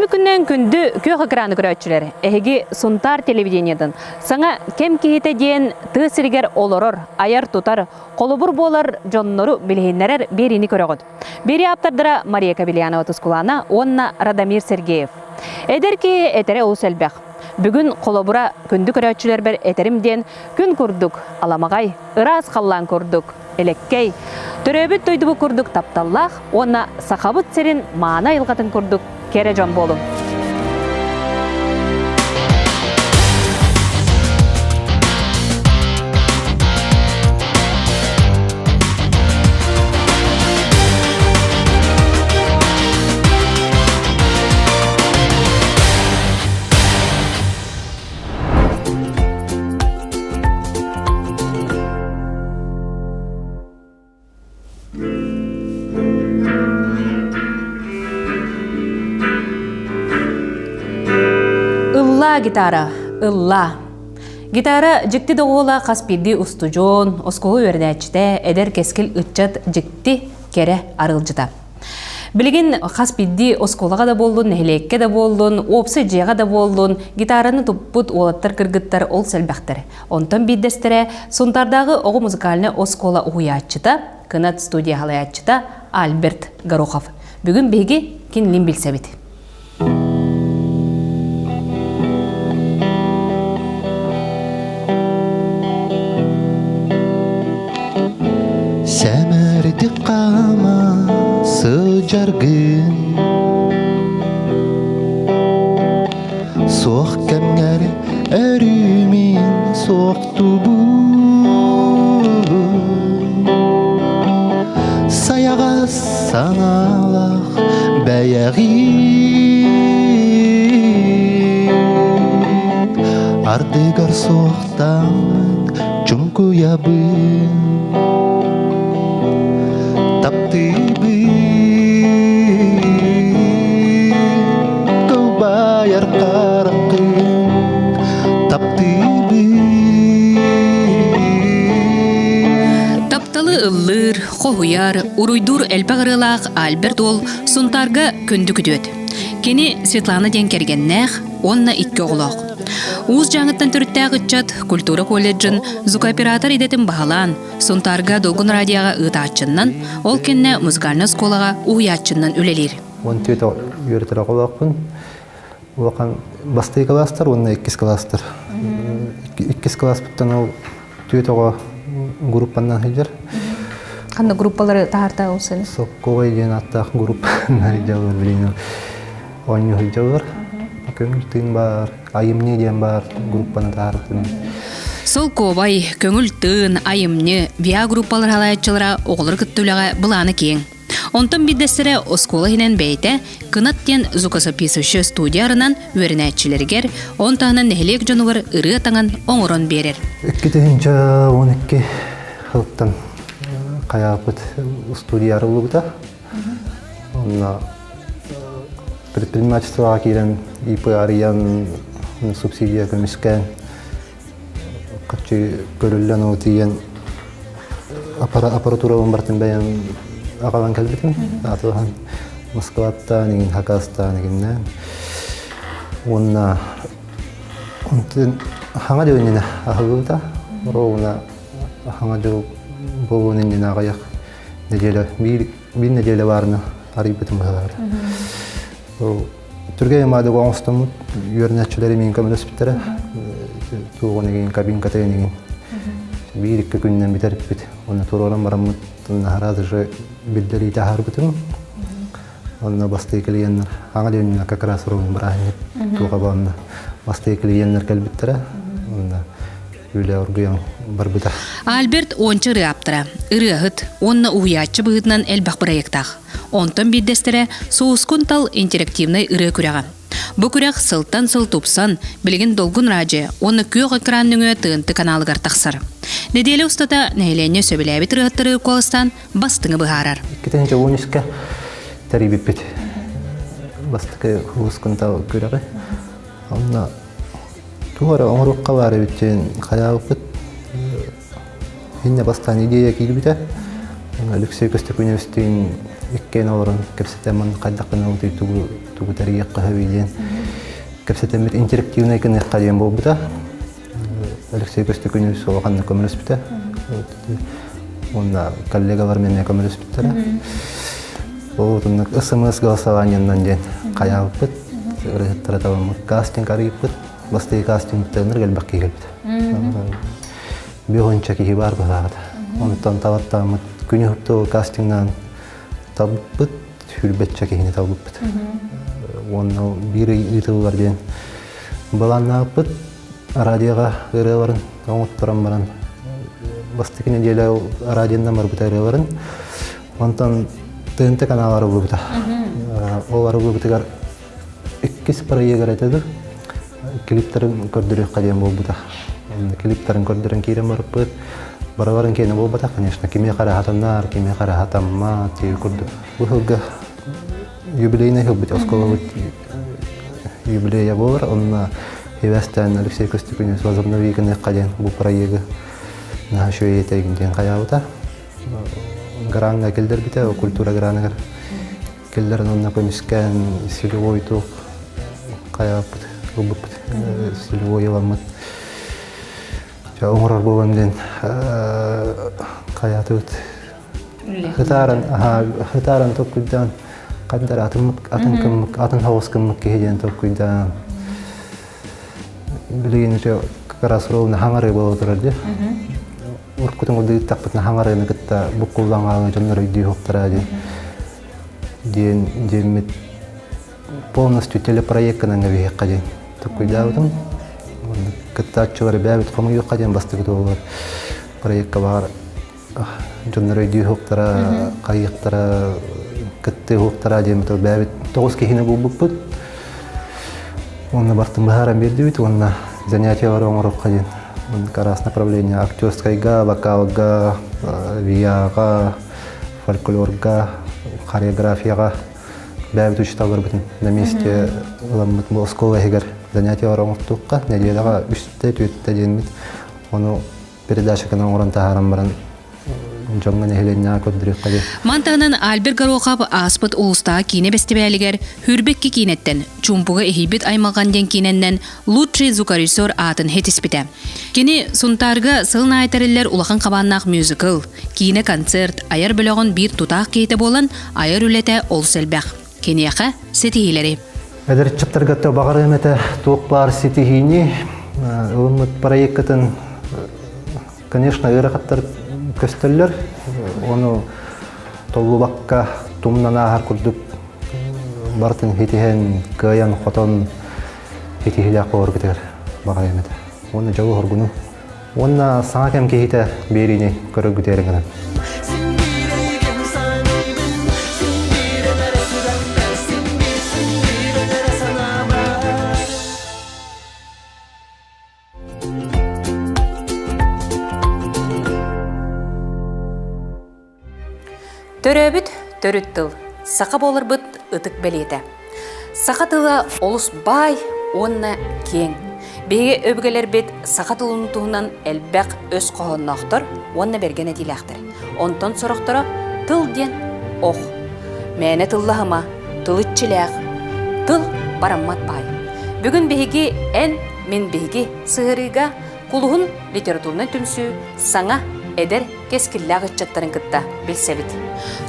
күннен күнді көк экраны көрөтчүлер. Эһиги сунтар телевидениядын. Саңа кем кихите дейін тысыргер олорор, аяр тутар, колубур болар жоннору билһиннерер берини көрөгөт. Бери аптардыра Мария Кабельянова тускулана, онна Радамир Сергеев. Эдерки этере ул сэлбэх. Бүгүн колобура күндү көрөтчүлер бер этеримден күн курдук, аламагай, ырас қаллан курдук, элеккей. Төрөбүт тойдубу курдук тапталлах, онна сахабыт серин маана илгатын курдук, кере жон болу. Гитара, ылла. Гитара жикти догола каспиди устужон, осколу өрнәчте, эдер кескил ытчат жикти кере арылжыта. Билигин каспиди осколага да болдун, нехлекке да болдун, опсы жега да болдун, гитараны туппут олаттар кыргыттар ол сэлбәхтер. Онтон биддестере сунтардагы ого музыкальны оскола уятчыта, кынат студия халаятчыта Альберт Горохов. Бүгүн беги кинлин билсебит. Сәмәрді қама сыжаргын Соқ кәмгәр әрімен соқты бұл Саяға саналақ бәяғы Ардығар соқтан чүнкі ябын Ыллыр, хохуяр, уруйдур элпағырылақ Альберт ол сунтарга күнді күдөт. Кені Светлана ден кергеннәқ, онна икке оғылақ. Уыз жаңыттан түріттәғ үтчат культура колледжін звукооператор идетін бағалан, сунтарга долгун радияға ұтачыннан, ол кенне музыкальны сколаға уятчыннан үлелер. Он түйеті үйретір оғылақпын. Оған басты кластар, онна иккес кластар. Иккес класс бұттан ол түйеті оға группаннан хейдер. Қанда группалары тағарта олсын? Соққоғай ден аттақ группаннан хейдер білейін. Оңы хейдер. Көңіл тыын бар, айымне ден бар группаны тағартын. Сол ковай, көңіл тыын, айымне, виа группалар халаятчылара оғылыр күттіліға бұланы кең. Онтан биддестері оскола хинен бәйті, кынаттен звукосаписывшы студиярынан өрінәтчілергер, онтағынан нәхілек жонуғыр ұры атаңан оңырын берер. 2-12 қылттан қаяпыт студияры ұлығыда. Онна предпринимательствоға келен ИП ариян субсидия көміскен қатшы көрілген өтеген аппаратура бартын бәйін ағалан кәлбетін. Атылған Москватта, неген Хакаста, негеннен. Онна хаңа дөйінен ағылығыда. Роуна хаңа дөй болуынен ағаяқ неделі, бір неделі барына арипетім бағалады. Түргей мады оңыстымыт, үйернәтчілері мен көмілі өспіттері. Туғын еген кабинката еген. Бір-екі күннен бітәріп біт. Оны тұроран барамыт, наразы жы білдері тағар бітім. Оны басты екілігенлер. Аңа дөйінен как раз роуын бірағын туға бағында. Басты екілігенлер кәлбіттері. Альберт ончы рыаптыра, ырыағыт, онна уятчы бұғытынан әлбақ проекттақ. Онтан биддестері соғыскун тал интерактивнай ыры күряға. Бұ күряқ сылтан сыл тупсан, білген долгун раджы, оны көк экранның тыынты каналығар тақсыр. Неделі ұстата нәйлене сөбіләбет рығыттыры қолыстан бастыңы бұғарар. 2-13 тәрібет бет. Бастықы соғыскун тал күряғы. Туғара оңырыққа бары біттен қаяғы бұт. Хинне бастан идея кейді біті. Алексей Костюк университетін еккен оларын кірсетемін қайдақын ауды тұғы тугутария кахавилен. Кепсетемит интерактивный кенеккаден болбута. Алексей Костюкунев соғанны көміріспіті. Онда коллегалар менен көміріспіттері. Ол СМС голосованиянан ден қаяғып бұд. Кастинг арып бұд. Басты кастингтенер келбәк келбіді. Бүйғынша кейі бар бұғады. Онытан табаттамыд күні ғыпты кастингнан табып бұд. Хүлбетші кейіне табып бұд. Оны бір үйті бар ден. Баланна бұд. Радиоға ырыларын, оңыт тұрам баран. Басты неделе радиондан бар бұта ырыларын. Онтан ТНТ каналары бұта. Олары бұтығар 2 проегар айтады. Клиптерін көрдірек қаден бұл бұта. Клиптерін көрдірін кейрен барып бұд. Бараларын кейіні бұл бұта, конечно. Кеме қара хатаннар, кеме қара хатамма тегі көрді. Бұл ғылға юбилейный ғыл бұт, осколы бұт юбилея болар. Онына Хевестен Алексей Костюкунев возобнови кенеккаден бұл проегі наға шөй етегінден қаябыта. Гранга келдер бите, культура гранагар. Келдерін онына көміскен силовой туқ қаябыт, ұлбыпыт, силовой еламыт. Оңырар болғанден қаятыт. Хытарын тоқ күддан, қандар атын хауыз кіммік кейден тоқ күддан. Билигинче как раз ровно хаңары боло турады. Уркутун уды таппытна хаңарыны кытта букуллаңа жоннор үйдү хоктарады. Ден полностью телепроектнан гаве каден. Тукуйдавдым. Кытта ачылар бәбит комуй каден бастыгы болот. Проектка бар. Жоннор үйдү хоктара, кайыктара, кытты хоктара дем то бәбит 9 кехине булбуппут. Он бартын бахарам берди бит, он занятия бар оңырып қаден. Карас направление актерскайга, вокалга, вияга, фольклорга, хореографияга. Бәбит учитал бар бітін. На месте ламбыт Москова егер занятия бар оңырып тұққа, неделяға 3-4 ден бит. Оны передача кана оңырын тахарам баран. Мантағынан Альбер Гароқап аспыт ұлыстағы кейіне бәстебәлігер хүрбекке кейнеттен, чумпуға эхибет аймағанден кейненнен лучший звукорежиссер атын хетиспіті. Кені сұнтарға сылын айтарылер улақан қабаннақ мюзикл, кейіне концерт, айар бөліғын бір тұтақ кейті болан айар үлеті ол сәлбәқ. Кені яқа сетихилері. Әдір чаптарғатта бағар әметі тоқ бар сетихини, ұлымыт проекттің, конечно, ырақаттар көстөллөр, оны толлубакка тумнана ағар күрдік бартын хетихен каян хотон хетихиляқ болар бітер бағар әмеді. Оны жауы ғыргыны. Оны саңа кәм кейті беріне көрі күтеріңінен. Төрөбіт төрүт тыл, сақа болыр бұт ұтық бәлеті. Сақа тылы олыс бай, онна кең. Беге өбгелер бет сақа тылының туғынан әлбәқ өз қоғынын ақтыр, онна берген әдейл ақтыр. Онтан сұрақтыра тыл ден оқ. Мәні тыллағыма, тылытчылақ, тыл бараммат бай. Бүгін беге ән мен беге сығырыға құлығын литературны түмсі саңа әдер кескіллағы чаттарын кытта білсәбіт.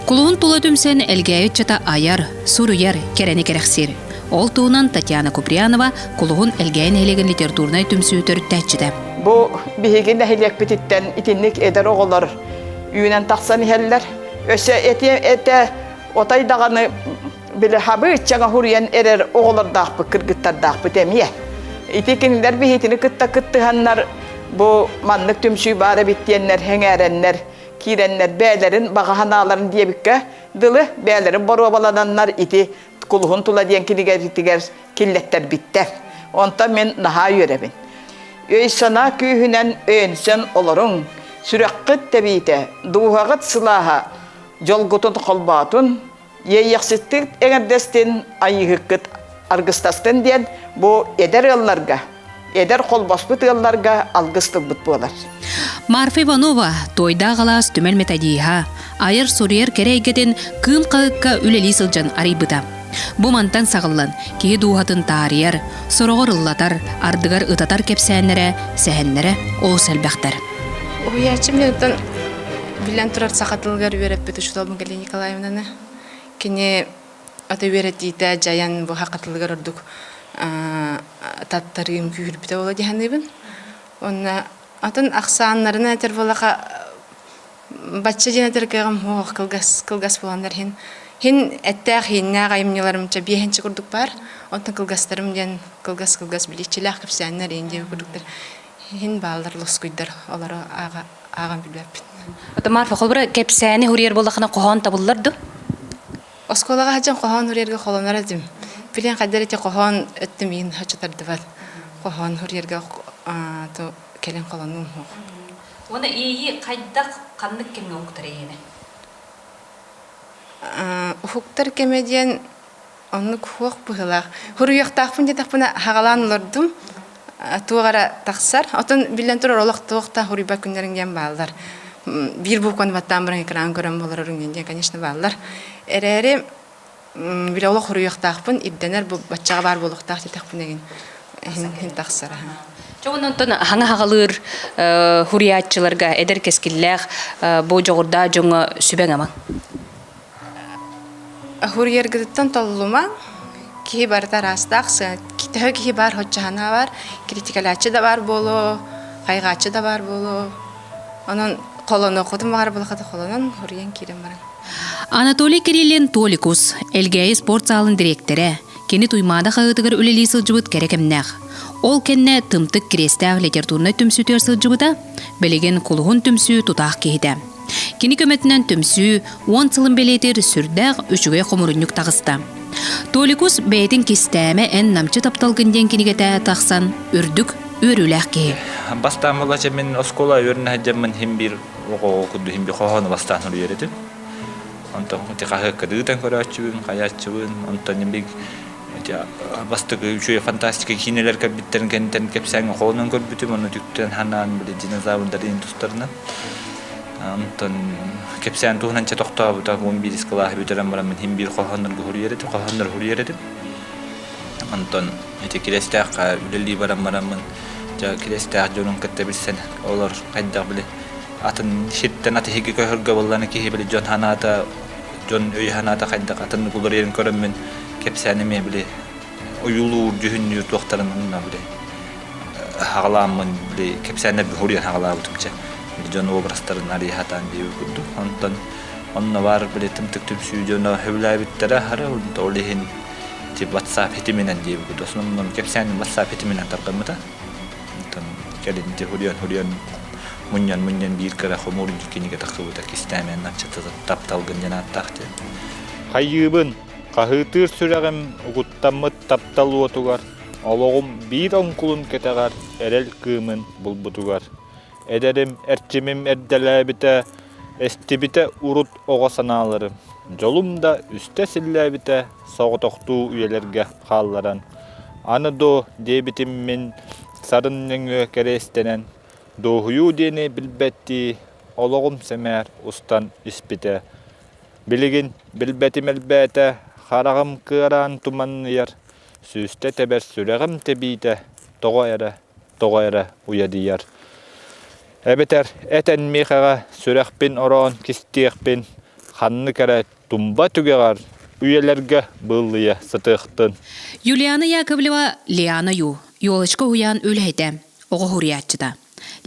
Құлығын тұла түмсен әлгәйі чата аяр, сұруяр, кәрәне кәрәқсер. Ол туынан Татьяна Куприянова құлығын әлгәйін әлеген литературнай түмсі төріттәтчіді. Бұл бігеген әлек бітіттен итінлік әдер оғылар үйінен тақсан әлілер. Өсі әті отайдағаны білі хабы жаңа хұриян әрер оғылар дақпы, кіргіттар дақпы тәмие. Итекенілер бігетіні кытта-кыттығанлар bu manlık tümsü bara bittiyenler, hengerenler, kirenler, beylerin, bağahanağların diye bükke, dılı beylerin boru balananlar iti, kuluğun tula diyen kiliger killetler bitti. Ondan men naha yörebin. Öy sana kühünen öğünsen olurun, sürekkit tebite, duğağıt sılaha, jolgutun kolbatun, yeyyəksizlik eğerdestin, ayıhıkkıt argıstastin diyen bu eder yollarga. Eder қолбаспыт yıllarga algıstılbıt bolar. Marfa Ivanova toyda galas tümel metadiha ayır soruyer kereygeden kıl kağıkka üleli sılcan arıybıda. Бу мантан сағылан, кеге дуғатын тарияр, сорогор ыллатар, ардыгар ытатар кепсәннәре, сәһәннәре ол сәлбәхтәр. Уячым янтан билен турар сахатылгар береп бит Шуталбын Галина Николаевнаны. Кене ата берет дите жаян бу хакатылгар ордук таттарым күйүр бите ола диханыбын. Онна атын аксаннарына тер болака бачча женетер кегам хох кылгас боландар хин эттәх хинна гаймныларымча бехенче курдук бар. Онтан кылгастарым ден кылгас биличилах кепсәннәр инде курдуктар. Хин балдар лоскуйдар алар агам билбеп. Ата марфа холбра кепсәне хурьер болахына коһон табылларды. Осколага хаҗан коһон хурьерге холонар дим. Билен кадәрете коһон өттем ин хачатарды бар. Коһон хурьерге то келен колонун хо. Оны ии кайдак каннык кемге уктарыйны. Уктар кемедиен онны хук быгылак. Хурьяктакпын детакпына хагаланлырдым. Тугара таксар. Атын билен тур олак тугта хурьба күннәренген балдар. Бир бу кон ваттан бирен экран көрәм булар үргәндә, конечно, балдар. Эрере бир олак хурьяктакпын идденер бу баччага бар булыктак детакпын деген. Хин таксара. Чоғынын хаңа хағалыр хуриятчыларға әдер кескілләқ бұл жоғырда жоңы сүбәң аман? Хурьергідіттен толлума кей бардар астақсы, кетігі кей бар хотчахана бар, критикалачы да бар болу, қайғачы да бар болу. Onun қолыны құдым бар болуқады қолынан хурьен керем баран. Анатолий Кириллин Толикус, Элгей спорт залын директоры, кені туймада қағытығыр үлелі сылжыбыт керекемнәқ. Ол кенне тымтык крестәг литературны түмсү төрсылжыбыта, белеген кулуғын түмсү тутақ кейді. Кені көмәтінен түмсү 10 сылын белетер сүрдәг үшіге қомырынюк тағысты. Толикус бәйтін кестәмі ән намчы тапталгынден кенігеті тақсан үрдік өріләқ кей. Бастан болача мен оскола өріне әджемін хем бір оғы күдді хем бір қоғаны бастан ұры ередім. Онтан қағы кәдігітен көрәтшібін, қаятшыбын, онтан ембек бастығы үшөй фантастика кинелер кәбіттерін кәнттен кәпсәңі қолынан көрбітім, оны түктен ханан білі динозаврындарын тұстарына. Онтан кәпсәң туғынан ча тоқтау бұта 11 скалағы бүтерен барам мен хем бір қоғандар хұр ередім. Онтан келестәқ үлелі барам-барамын. Келестәқ жонын кәтті білсен, олар қайдақ білі. Атын шеттен аты хеге көйірге болғаны кейі білі жон ханата, жон өй ханата қайдақ атын бұлыр ерін көрім мен кепсәнеме біле уюлур жүхүннү туактарын унна біле хагаламын біле кепсәнер бір хуриян хагалабы түмче жон обрастарын ари хатан дейбі күрді. Онтан онна бар біле тымтык түмсүй жона хөбләбіттері хара олихин WhatsApp хетименен дейбі күрді. Осынан кепсәнен WhatsApp хетименен тарқамыда. Онтан кәлінде хуриян мұньян бір кара хоморын жүкенеге тақыбыда кестәмен начатызы тапталгын жана аттақты. Хайыбын қағытыр сүрәғім ұғыттамыт тапталу отуғар, олығым бір оңқылын кетағар, әрел кымын бұлбұтуғар. Әдәрім әрчімім әрдәләбіті, әстебіті ұрыт оға саналарым. Жолым да үсті сілләбіті, соғытоқту үйелерге қалларан. Аны до дебітім мен сарын нөңі кәрестенен, доғыю дені білбәтті, олығым сәмәр ұстан іспіті. Білігін білбәтім әлбәті, Харағым кыран туманныяр, сүсті тәбәр сүрәғім тәбейті, тоғайра уядияр. Әбетер, әтән мейхаға сүрәқпен орон кестеқпен, қанны кәрі тумба түгеғар, үйелерге бұллыя сытықтын. Юлиана Яковлева Лиана Ю, Йолычка уян өләйті, оғы хуриятчыда.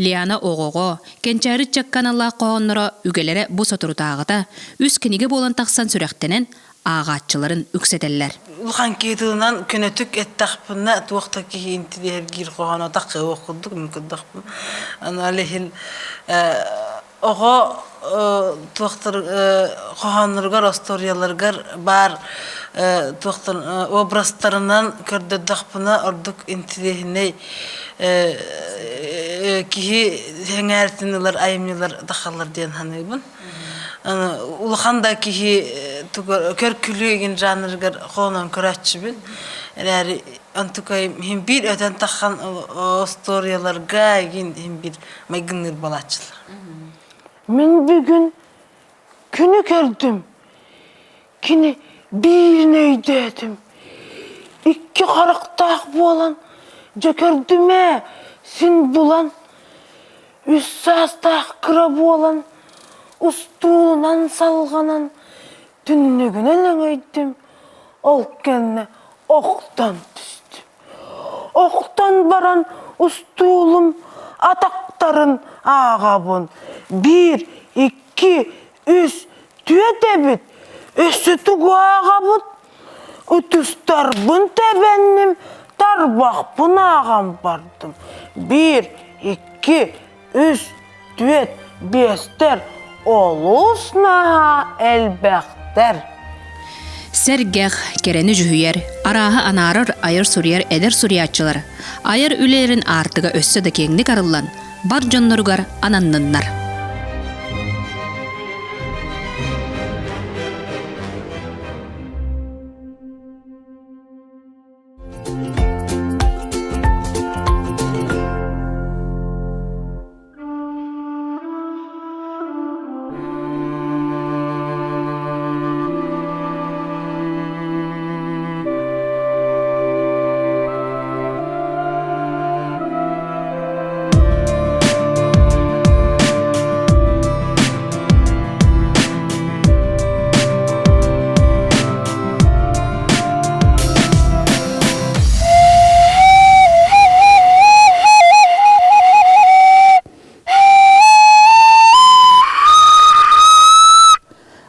Лиана оғоғо, кенчәрі чаккан Аллах қоғынлары үгелері бұс отырутағыда, үз кенеге болан тақсан сүрәқтенен ағатчыларын үксетелер. Улхан кейтілінен көнетік әттақпына туақта кейінті дер гир қоған отаққа оқыдық, мүмкіндақпын. Алейхін оға туақтар қоғанырғар, осторияларғар бар туақтар обрастарынан көрдедақпына ордық интелехіней кейі әңәртінілер, айымнылар тақалар ден ханыбын. Улханда кейі көркілеген жанырғар қоғынан көрәтшібін. Әрі антықай мен бір өтен таққан осторияларға мен бір майгыныр балатшылар. Мен бүгін күні көрдім. Кені bir neydedim. İki qaraqtaq bolan, jökördüme sin bulan. Üç sastaq kıra bolan, ustuğunan salganan. Tünnügün elengeydim, ol kenne oktan düştüm. Oktan baran ustuğulum, ataktarın ağabın. 1, 2, 3, tüyetebit. Ösütük ağabın. Ütüstarbın tebennim, tarbakpın ağam bardım. 1, 2, 3, 4, 5'ter. Olus naha elbekter. Sergeh kereni jühüyer, araha anarır ayır suryer eder suriyatçılar. Ayır ülerin artığı össe de kenglik arıllan, bar jonnorugar anannınlar.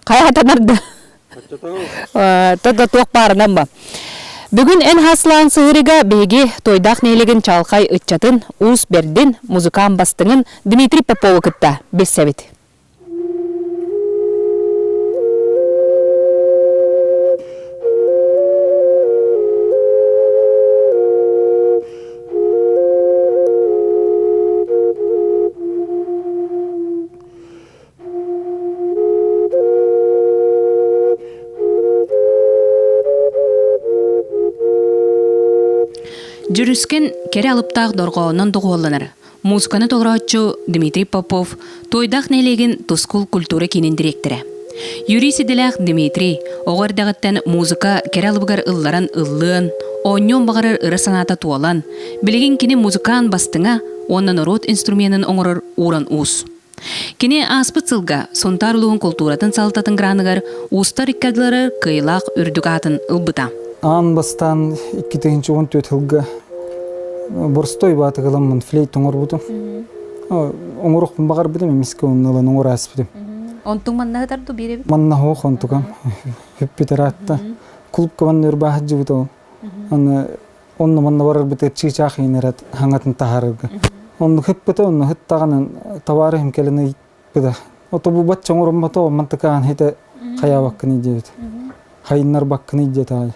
Kayatanardı. Tada toq barынан ба. Бүгін en haslан сығырыға беге тойдақ нейлігін чалқай үтчатын уыз бердін музыкан бастыңын Дмитрий Поповы кытта бес сәбет. Жүріскен кере алыптақ дорғауынан доғуаланар. Музыканы толырачу Дмитрий Попов тойдақ нейлеген Тускул культура кенен директоры. Юриси дилах Дмитрий оғардағыттан музыка кере алыбығар ылларан ыллыын, оньон бағарар ыры саната туалан, білеген кені музыкан бастыңа онын рот инструментін оңырыр уран уыз. Кені аспыт сылға сонтар ұлығын культуратын салтатын гранығар ұстар иккадылары кыйлақ үрдігатын ылбыта. Ан бастан 2014 жылғы борстой баты қыламын флейт оңыр бұдым. Оңырықпын бағар бұдым, емеске онылан оңыр әс бұдым. Онтың манна ғытарды бере бі? Манна хоқ онтығам. Хөппетер атта. Клубқа манна өрба хаджы бұды. Онны манна барар бұты чиғчақ енерет хаңатын тағарырғы. Онны хөппеті, онны хыттағанын тавары хемкеліні бұды. Ото бұл батча оңырым бұты, мантықаған хеті қая баққын еді бұды. Хайыннар баққын еді тағы.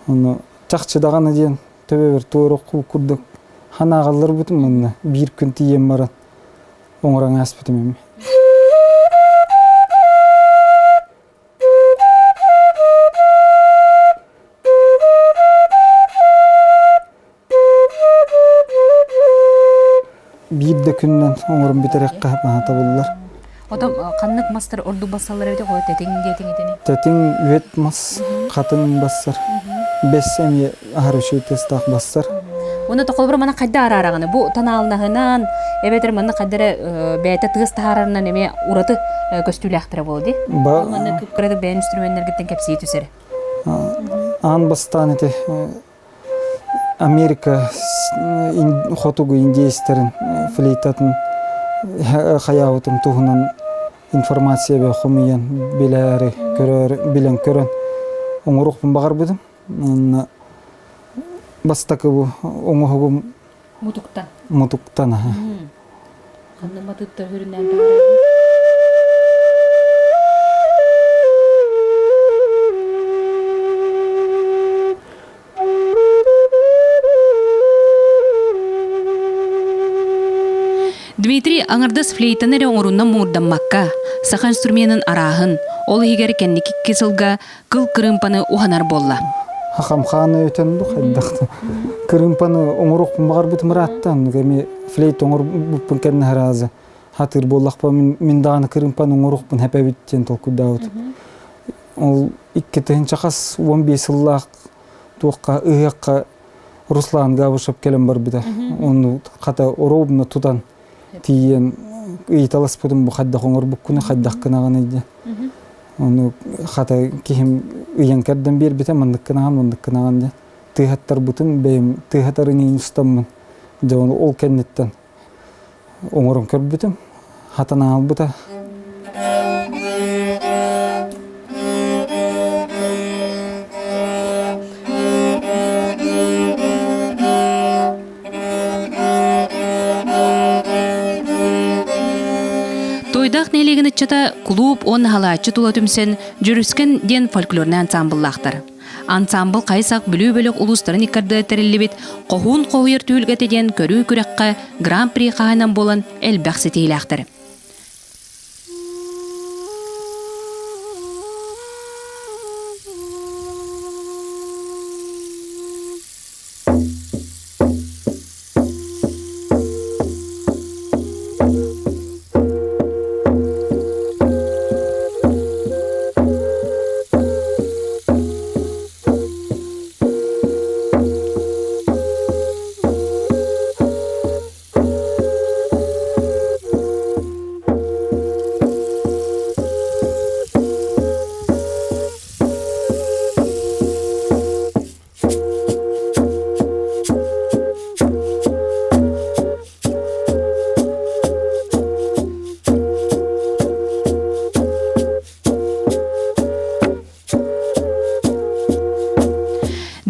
Оны чақчыдағаны дейін төбе бір туыры құл күрдік. Ханағалар бұтым мұнына бір күн тием баран. Оңыран әс бұтым еме. Бірді күннен оңырын бітерек қағып ағата болылар. Одан қаннық мастер орду басалар өте қой тәтің дейтін етені? Тәтің өт мас, қатын бассар. Бес әме ағар үші тестақ бассар. Оны тоқыл бір мана қайда арарағаны? Бұл таналынағынан, әбетір мана қайдары бәйті тығыз тағарарынан әме ұраты көстілі ақтыра болды. Бұл мана күпкіреді бәйін инструментергіттен кәпсейі түсірі. Ан бастан әте Америка хотугу индейстерін флейтатын қаяуытым тұғынан информация бе құмиян біләрі білен көрін оңырықпын бағар бұдым. Бастақы бұл оңығығым мұтуқтан. Қанды матыттар хүрінен бағар. Дмитрий аңырдас флейтанары оңырунна мұрдаммаққа, сақа инструментін арағын, ол егер кәндекі кесілға қыл кырымпаны ұғанар болла. Хақамханы өтен бұл қайдақты. Кырымпаны оңырықпын бағар бұтым раттан, флейт оңыр бұппын кәнні әразы. Хатыр боллақпа, мен дағаны кырымпаны оңырықпын әпәбіттен толкудауыд. ол 2-тыгынча қас 15 ыллақ туаққа ыйаққа Руслан Габышев келем бар биде. Оны қата оробна тудан тиен ыйталас будым бу хадда хоңор буккуны хаддақ кынаган иде. Оны қата кихим ыян керден бер бите мандык кынаган де. Тыйхаттар бутын бейм тыйхаттарын ин устаммын. Де оны ол кеннеттен оңорым көр битим. Хатана ал бута. Тойдақ нелеген итчата клуб он халаачы тула түмсен жүріскен ден фольклорны ансамбллақтар. Ансамбл қайсақ бүлі-бөлік улустарын иккарды тәрілі қоғын қоғыр түйілгетеден көрі күрекқа гран-при қағынан болан әлбәқсі тейліқтар.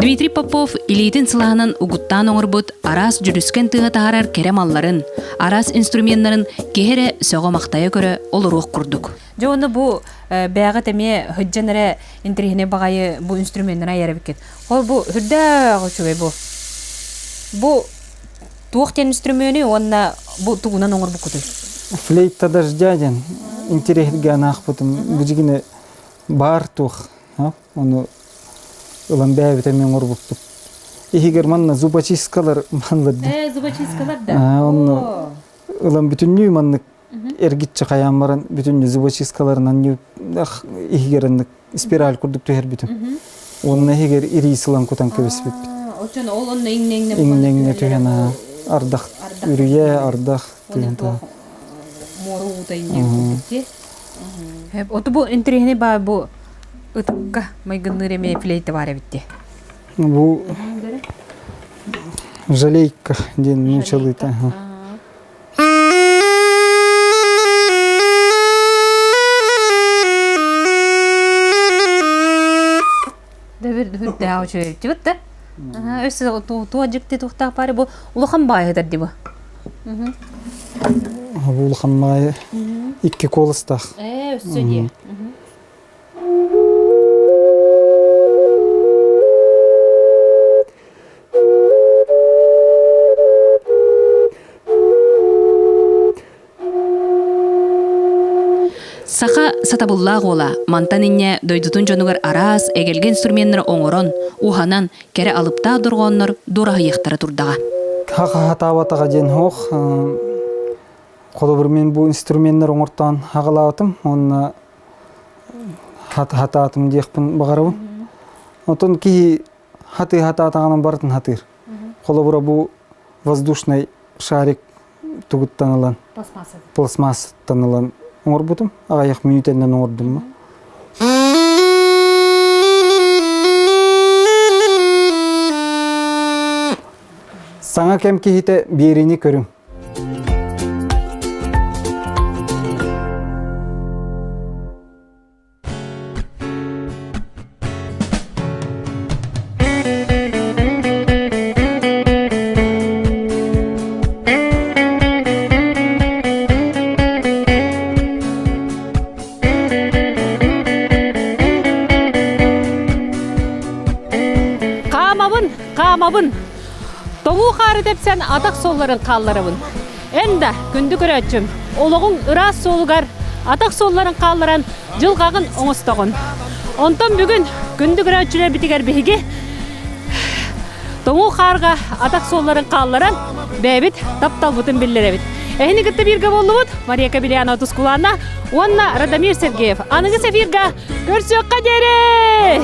Дмитрий Попов илейтін сылағынан угуттан оңырбыт арас жүріскен тыға тағарар керем алларын, арас инструментларын кехере сөға мақтайы көрі олыруқ құрдық. Жоны бұл бәғі тәме хүдженері интерихіне бағайы бұл инструменттіна яры бікет. Ол бұл хүрді чөбей бұл. Бұл туақтен инструменті онына бұл туғынан оңыр бұл күтіл. Флейта дождяден интерихге анақ бұтым. Бүжігіне бар туқ. Оны Улан бәбіте мен орбуктуп. Ихигер манна зубочисткалар манлады. Зубочисткалар да? Онны улан бүтүннүй манны эргитче каян баран бүтүннүй зубочисткаларынан ихигеринник спираль курдук төһер бүтүн. Онны ихигер ирисылан кутан көбөсбүт. Очон ол онны иңнеңне иңнеңне төһена ардах үрүе ардах тыгында. Мору утайне. Оту бу интерихне ба бу Утка майгынныр эме флейта бар битти. Бу жалейка ден мучалыта. Дәбир дәү чөй. Чыгытты. Өсө туажыкты тухта паре бу улахан байыдар ди бу. Бу улахан бай 2 колыстах. Өсө ди. Саха сатабуллаг ола, мантан инне дойдутун жонугар арас, эгелген инструменттер оңорон, уханан, кере алыпта дургоннор дура хыяктары турдага. Хаха хатабатага ден хох, колобур мен бу инструменттер оңортан хагалатым, онна хататым декпин багарабын. Отон ки хататаганан бартын хатыр. Колобура бу воздушный шарик тугуттанылан. Пластмасс-танылан. Оңор бутум, ағаяқ минутеннен оңордым ма? Саңа кем кейте берini көрім. Қамабын, тоғу қары депсен атақ солларын қалларыбын. Энда күнді көрәтчім, олығын ұрас солғар, атақ солларын қалларан жылғағын оңыстағын. Онтан бүгін күнді көрәтчілер бітігер бейге, тоғу қарға атақ солларын қалларан бәбіт таптал бұтын білдер әбіт. Эхни гытты бирге боллубут Мария Кабелянова Тускулана, онна Радомир Сергеев. Аныгы сефирга көрсөкка дере!